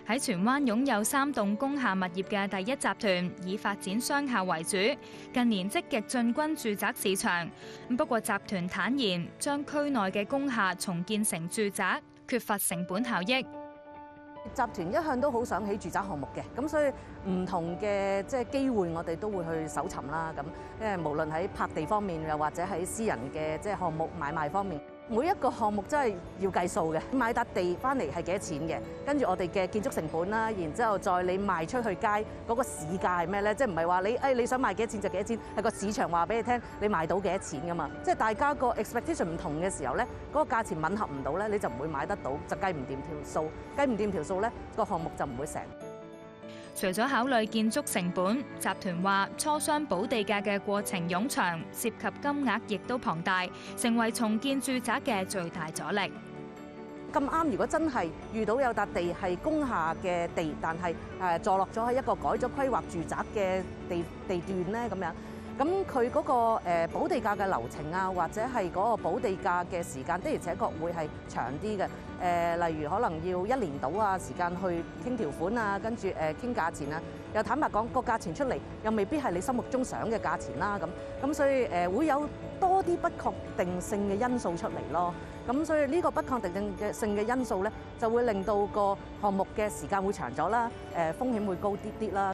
喺荃灣擁有3棟工廈物業嘅第一集團，以發展商廈為主，近年積極進軍住宅市場。不過集團坦言，將區內嘅工廈重建成住宅，缺乏成本效益。集團一向都好想起住宅項目嘅，咁所以唔同嘅機會，我哋都會去搜尋啦。咁因為無論喺拍地方面，又或者喺私人嘅項目買賣方面。每一個項目真係要計數嘅，買笪地翻嚟係幾多錢嘅，跟住我哋嘅建築成本啦，然之後再你賣出去街嗰個市價係咩咧？即係唔係話你想賣幾多錢就幾多錢，係個市場話俾你聽，你賣到幾多錢噶嘛？即係大家個 expectation 唔同嘅時候咧，嗰個價錢吻合唔到咧，你就唔會買得到，就計唔掂條數，計唔掂條數咧，個項目就唔會成。除咗考慮建築成本，集團話磋商補地價嘅過程冗長，涉及金額亦都龐大，成為重建住宅嘅最大阻力。咁啱，如果真係遇到有笪地係工廈嘅地，但係坐落咗喺一個改咗規劃住宅嘅地段咧，咁樣。咁佢嗰個補地價嘅流程啊，或者係嗰個補地價嘅時間，的而且確會係長啲嘅。例如可能要1年到啊時間去傾條款啊，跟住傾價錢啊。又坦白講，個價錢出嚟又未必係你心目中想嘅價錢啦。咁所以會有多啲不確定性嘅因素出嚟咯。咁所以呢個不確定性嘅因素咧，就會令到個項目嘅時間會長咗啦，風險會高啲啦。